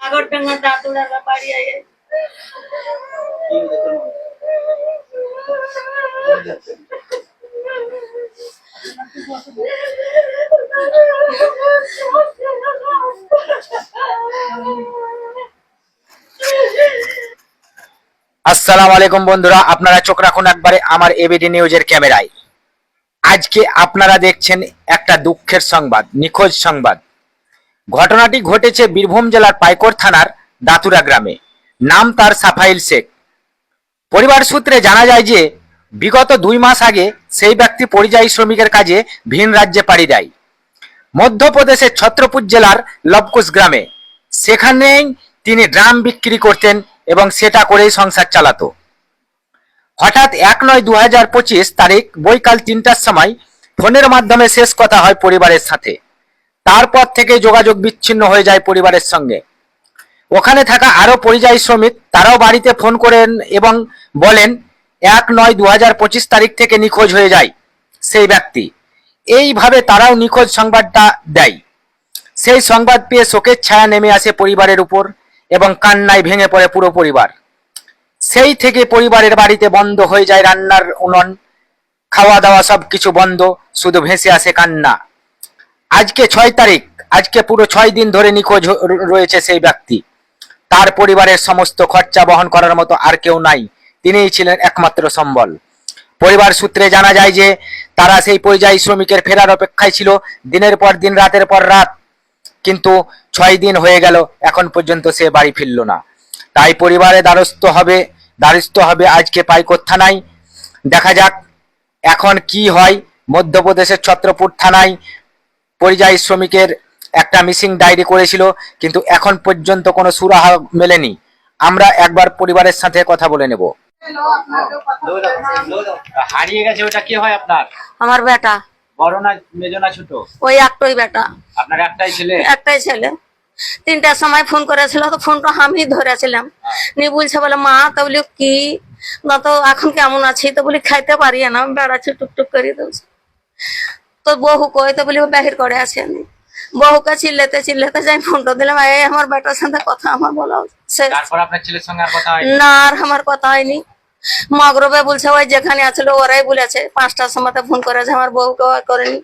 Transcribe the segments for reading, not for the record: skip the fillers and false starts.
আগরডাঙ্গা দাতুড়ার বাড়ি আয়ে আসসালামু আলাইকুম বন্ধুরা, আপনারা চোখ রাখুন একবারে আমার এবিডি নিউজের ক্যামেরায়। আজকে আপনারা দেখছেন একটা দুঃখের সংবাদ, নিখোঁজ সংবাদ। ঘটনাটি ঘটেছে বীরভূম জেলার পাইকর থানার দাতুরা গ্রামে। নাম তার সাফাইল শেখ। পরিবার সূত্রে জানা যায় যে বিগত 2 মাস আগে সেই ব্যক্তি পরিযায়ী শ্রমিকের কাজে ভিন রাজ্যে পাড়ি দেয় মধ্যপ্রদেশের ছত্রপুর জেলার লবকুশ গ্রামে। সেখানেই তিনি ড্রাম বিক্রি করতেন এবং সেটা করেই সংসার চালাতো। হঠাৎ 1/9/2025 তারিখ বৈকাল 3টার সময় ফোনের মাধ্যমে শেষ কথা হয় পরিবারের সাথে। তারপর থেকে যোগাযোগ বিচ্ছিন্ন হয়ে যায় পরিবারের সঙ্গে। ওখানে থাকা আরো পরিযায়ী শ্রমিক তারাও বাড়িতে ফোন করেন এবং বলেন 1/9/2025 তারিখ থেকে নিখোঁজ হয়ে যায় সেই ব্যক্তি। এইভাবে তারাও নিখোঁজ সংবাদটা দেয়। সেই সংবাদ পেয়ে শোকের ছায়া নেমে আসে পরিবারের উপর এবং কান্নায় ভেঙে পড়ে পুরো পরিবার। সেই থেকে পরিবারের বাড়িতে বন্ধ হয়ে যায় রান্নার উনুন, খাওয়া দাওয়া সবকিছু বন্ধ, শুধু ভেসে আসে কান্না। আজকে 6 তারিখ, আজকে পুরো 6 দিন ধরে নিখোঁজ রয়েছে সেই ব্যক্তি। তার পরিবারের সমস্ত খরচা বহন করার মতো আর কেউ নাই, তিনিই ছিলেন একমাত্র সম্বল। পরিবার সূত্রে জানা যায় যে তারা সেই পরিযায়ী শ্রমিকের ফেরার অপেক্ষায় ছিল দিনের পর দিন, রাতের পর রাত, কিন্তু 6 দিন হয়ে গেল এখন পর্যন্ত সে বাড়ি ফিরল না। তাই পরিবারে দ্বারস্থ হবে আজকে পাইকর থানায়। দেখা যাক এখন কি হয়। মধ্যপ্রদেশের ছত্রপুর থানায় পরিযায়ী শ্রমিকের একটা মিসিং ডায়েরি করেছিল, কিন্তু এখন পর্যন্ত কোনো সুরাহা মেলেনি। আমরা একবার পরিবারের সাথে কথা বলে নেব। হারিয়ে গেছে, ওটা কি হয় আপনার? আমার বেটা। বড় না মেজো না ছোট? ওই একটাই বেটা। আপনার একটাই ছেলে? একটাই ছেলে। 3টার সময় ফোন করেছিল, তো ফোনটা আমি ধরেছিলাম। নিয়ে বলছে বলে মা, তো বলি কি না, তো এখন কেমন আছি? তো বলি খাইতে পারি না, বেড়াচ্ছি টুকটুক করে দৌড়ছে। তো বহু কই, তো বলি ও বাহির করে আছে। আমি বহুকে চিল্লাতে যাই ফোনটা দিলাম, এই আমার বেটার সাথে কথা আমার বলা শেষ। তারপর আপনার ছেলের সঙ্গে আর কথা হয়নি? না, আর আমার কথা হয়নি। মগরবে বলছে ওই যেখানে আছিল ওরাই বলেছে। 5টার সময় ফোন করেছে, আমার বউকে করেনি।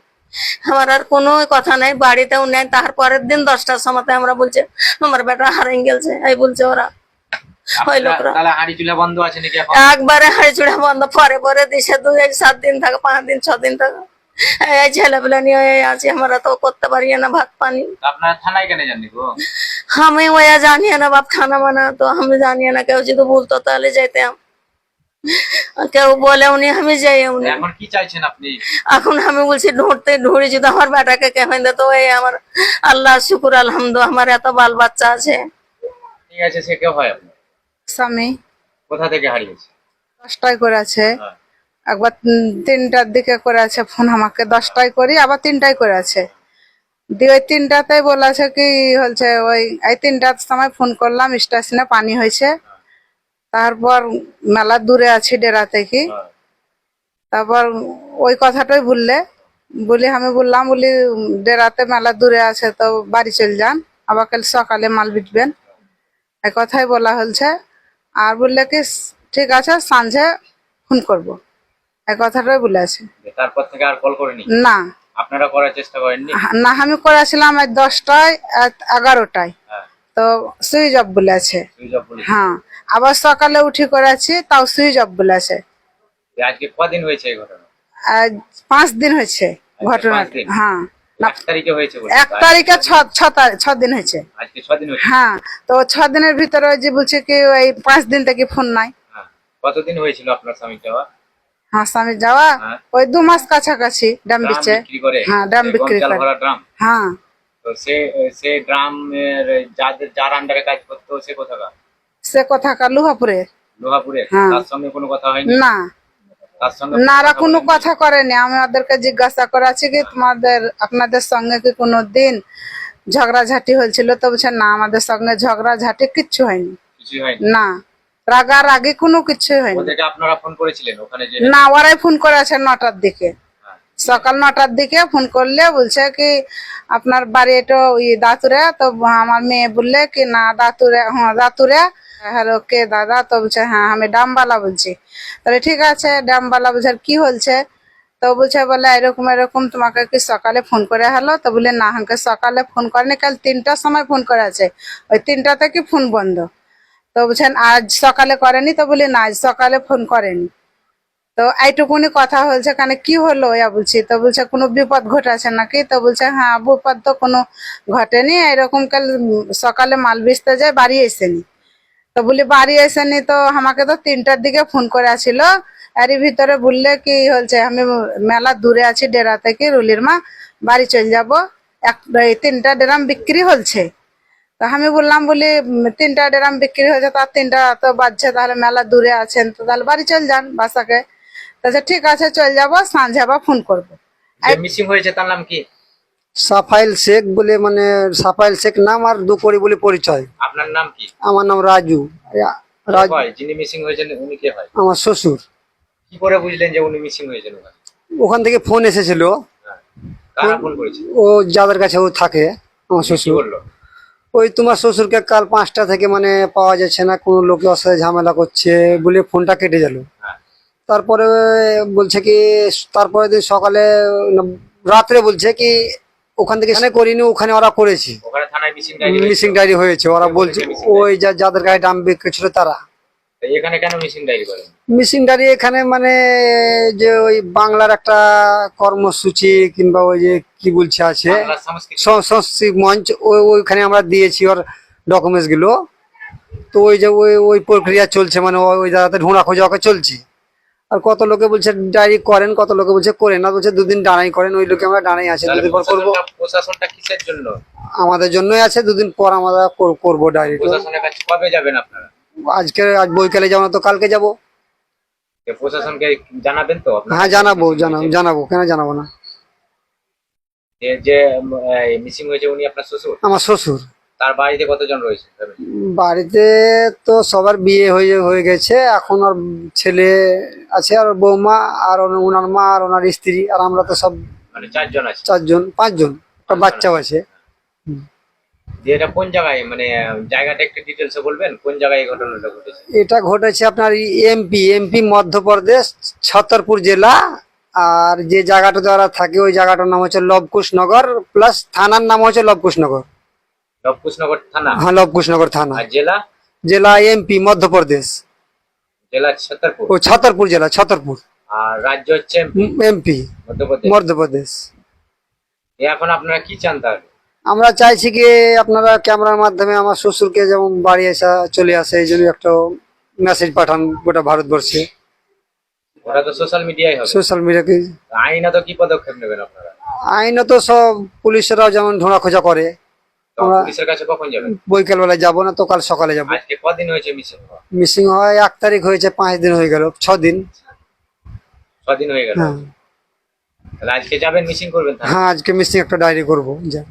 আমার আর কোনো কথা নাই, বাড়িতেও নেই। তারপরের দিন 10টার সময় আমরা বলছে আমার বেটা হারিয়ে গেছে, এই বলছে ওরা, ওই লোকরা। একবারে হাড়ি চুড়া বন্ধ। পরে দিছে 2-7 দিন থাকে, 5 দিন 6 দিন থাকে। এই ছেলেপেলা নিয়ে আছে, আমরা তো করতে পারি না ভাত পানি। আপনারা থানায় কেন জানি গো? আমি ওই জানি না বাপ, থানা মানা তো আমি জানি না। কেউ যদি বলতো তাহলে যেতাম, কেউ বলেও নি, আমি যাইও নি। এখন কি চাইছেন আপনি? এখন আমি বলছি ঢুড়ি যদি আমার বেটাকে কেমন দিত। এই আমার আল্লাহ শুকুর আলহামদুলিল্লাহ, আমার এত বাল বাচ্চা আছে। ঠিক আছে, সে কে হয় আপনার? স্বামী। কোথা থেকে হারিয়েছে? 10টায় করেছে, একবার 3টার দিকে করেছে ফোন আমাকে। 10টায় করি, আবার 3টায় করেছে। দিয়ে ওই 3টাতেই বলেছে কি হচ্ছে, ওই 3টার সময় ফোন করলাম, স্টেশনে পানি হয়েছে। তারপর মেলা দূরে আছি ডেরা থেকে। তারপর ওই কথাটাই বলি আমি বললাম, বলি ডেরাতে মেলা দূরে আছে, তো বাড়ি চলে যান, আবার কাল সকালে মাল বিটবেন, এই কথাই বলা হচ্ছে। আর বললে কি ঠিক আছে সন্ধ্যে ফোন করব, এই কথাটাই বলেছে। তারপর থেকে আর কল করেনি? না। আপনারা করার চেষ্টা করেননি? না, আমি করেছিলাম 10টায় 11টায়, তো সুইচ অফ বলেছে। হ্যাঁ, আবার সকালে উঠে করেছি, তাও সুইচ অফ বলেছে। আজকে কদিন হয়েছে এই ঘটনা? আজ 5 দিন হয়েছে ঘটনা। হ্যাঁ, 1 তারিখে হয়েছে? 1 তারিখে 6 দিন হয়েছে। আজকে 6 দিন হয়েছে। হ্যাঁ, তো 6 দিনের ভিতরে যে বলছে কি ওই 5 দিন থেকে ফোন নাই। কতদিন হয়েছিল আপনার স্বামী যাওয়া? হ্যাঁ, স্বামী যাওয়া ওই 2 মাস কাছাকাছি। ড্রাম বিচ্ছে। হ্যাঁ, ড্রাম বিক্রি করে। হ্যাঁ। তো সে ড্রামের যার আন্ডারে কাজ করতো সে কোথাকার? সে কোথাকার? লোহাপুরের। তার সঙ্গে কোনো কথা হয়নি? না, নারা কোনো কথা করেনি। আমি ওদেরকে জিজ্ঞাসা করেছি কি আপনাদের সঙ্গে কি কোনো দিন ঝগড়াঝাটি হয়েছিল? তো বলছে না, আমাদের সঙ্গে ঝগড়াঝাটি কিচ্ছু হয়নি। না, রাগারাগি কোনো কিছু হয়নি। আপনারা ফোন করেছিলেন ওখানে? না, ওরাই ফোন করেছে 9টার দিকে। সকাল 9টার দিকে ফোন করলে বলছে কি আপনার বাড়ি এটা ওই দাতুরে। তো আমার মেয়ে বললে কি না দাতুরে, হ্যাঁ দাতুরে। হ্যালো কে দাদা? তো বলছে হ্যাঁ আমি ডামবালা বলছি। তাহলে ঠিক আছে, ডামবালা বলছে আর কি হয়েছে? তো বলছে বলে এরকম এরকম তোমাকে কি সকালে ফোন করে হলো? তো বলে না আমাকে সকালে ফোন করেনি, কাল 3টার সময় ফোন করে আছে, ওই 3টা থেকে ফোন বন্ধ। তো বলছেন আজ সকালে করেনি? তো বলি না আজ সকালে ফোন করেনি। তো এইটুকুনি কথা হয়েছে, কেন কি হলো ইয়া বলছি। তো বলছে কোনো বিপদ ঘটেছে নাকি? তো বলছে হ্যাঁ বিপদ তো কোনো ঘটেনি, এরকম কাল সকালে মাল বেচতে যায় বাড়ি এসেনি। তো বলি বাড়ি এসেনি তো আমাকে তো 3টার দিকে ফোন করে আসিল। এরই ভিতরে বললে কি হচ্ছে আমি মেলা দূরে আছি ডেরা থেকে, রুলির মা বাড়ি চলে যাব, এই 3টা ড্রাম বিক্রি হচ্ছে। তো আমি বললাম বলি 3টা ড্রাম বিক্রি হয়েছে, তার 3টা তো বাজছে, তাহলে মেলা দূরে আছেন তো তাহলে বাড়ি চল যান বাসাকে। তাহলে ঠিক আছে চল যাবো, সাঁঝে আবার ফোন করবো। যে মিসিং হয়েছে তার নাম কি? সাফাইল শেখ বলে, মানে সাফাইল শেখ নাম আর দুকড়ি বলে পরিচয়। আপনার নাম কি? আমার নাম রাজু। রাজু হয় যিনি মিসিং হয়েছেন উনি কে হয়? আমার শ্বশুর। কি করে বুঝলেন যে উনি মিসিং হয়েছেন ওখানে? ওখান থেকে ফোন এসেছিল, হ্যাঁ। কারা ফোন করেছে? ও যাদের কাছে ও থাকে আমার কি শ্বশুর। বললো? ওই তোমার শ্বশুরকে কাল 5টা থেকে মানে পাওয়া যাচ্ছে না, কোনো লোকে ওর সাথে ঝামেলা করছে বলে ফোনটা কেটে গেল। হ্যাঁ। তারপরে বলছে কি তারপরে দিন সকালে না, রাত্রে বলছে কি ওখান থেকে এখানে করিনি, ওখানে ওরা করেছে, ওখানে থানায় মিসিং ডায়েরি মিসিং ডায়েরি হয়েছে। ওরা বলছে ওই যাদের গায়ে ডাম বিক্রি তারা। এখানে কেন মিসিং ডায়েরি করেন? মিসিং ডায়েরি এখানে মানে যে ওই বাংলার একটা কর্মসূচি কিংবা ওই যে কি বলছে আছে বাংলা সংস্কৃতি সংস্কৃতি মঞ্চ, ওইখানে আমরা দিয়েছি ওর ডকুমেন্টস গুলো। তো ওই যে ওই প্রক্রিয়া চলছে, মানে ওই জায়গাতে ঢোঁড়া খোঁজা চলছে। আর কত লোকে বলছে ডায়েরি করেন, কত লোকে বলছে করেন না, বলছে 2 দিন ডানাই করেন। ওই লোকে আমরা ডানাই আছে, 2 দিন পর করবো। প্রশাসনটা কিসের জন্য? আমাদের জন্যই আছে, 2 দিন পর আমরা করবো ডায়েরি। প্রশাসনের কাছে কবে যাবেন আপনারা? আজ বৈকালে যাবো না তো কালকে যাবো। প্রশাসনকে জানাবেন তো আপনারা? হ্যাঁ জানাবো জানাবো, কেন জানাবো না। যে মিসিং হয়েছে উনি আপনার শ্বশুর? আমার শ্বশুর। তার বাড়িতে কতজন রয়েছে? বাড়িতে তো সবার বিয়ে হয়ে গেছে, এখন ওর ছেলে আছে আর ওর বৌমা আর ওনার মা আর ওনার স্ত্রী, আর আমরা তো সব মানে 4 জন আছে? 5 জন, একটা বাচ্চাও আছে। যে এটা কোন জায়গায়, মানে জায়গাটা একটু ডিটেলসে বলবেন কোন জায়গায় এই ঘটনাটা ঘটেছে? এটা ঘটেছে আপনার এমপি মধ্যপ্রদেশ, ছতরপুর জেলা। আর যে জায়গাটাতে ওরা থাকে ওই জায়গাটার নাম হচ্ছে লবকুশনগর, প্লাস থানার নাম হচ্ছে লবকুশনগর। লবকুশনগর থানা? হ্যাঁ লবকুশনগর থানা। আর জেলা? জেলা এমপি মধ্যপ্রদেশ। জেলা ছতরপুর? ও ছতরপুর জেলা, ছতরপুর। আর রাজ্য হচ্ছে এমপি মধ্যপ্রদেশ। মধ্যপ্রদেশ। এখন আপনারা কি চান তাহলে? আমরা চাইছি কি আপনারা ক্যামেরার মাধ্যমে আমার শ্বশুরকে যেমন বাড়ি এসে চলে আসে, এই জন্য একটা মেসেজ পাঠান গোটা ভারতবর্ষে। ওরা তো সোশ্যাল মিডিয়ায় হবে। সোশ্যাল মিডিয়াকে আইনত কি পদক্ষেপ নেবেন আপনারা? আইনত সব পুলিশেরাও যেমন ঢোঁড়া খোঁজা করে। তো আমরা পুলিশের কাছে কখন যাবেন? বৈকাল বেলায় যাবো না তো কাল সকালে যাবো। আজকে কদিন হয়েছে মিসিং হওয়া? মিসিং হয় 1 তারিখ হয়েছে, 5 দিন হয়ে গেল, 6 দিন। 6 দিন হয়ে গেল। হ্যাঁ তাহলে আজকে যাবেন মিসিং করবেন? হ্যাঁ আজকে মিসিং একটা ডায়েরি করবো। যা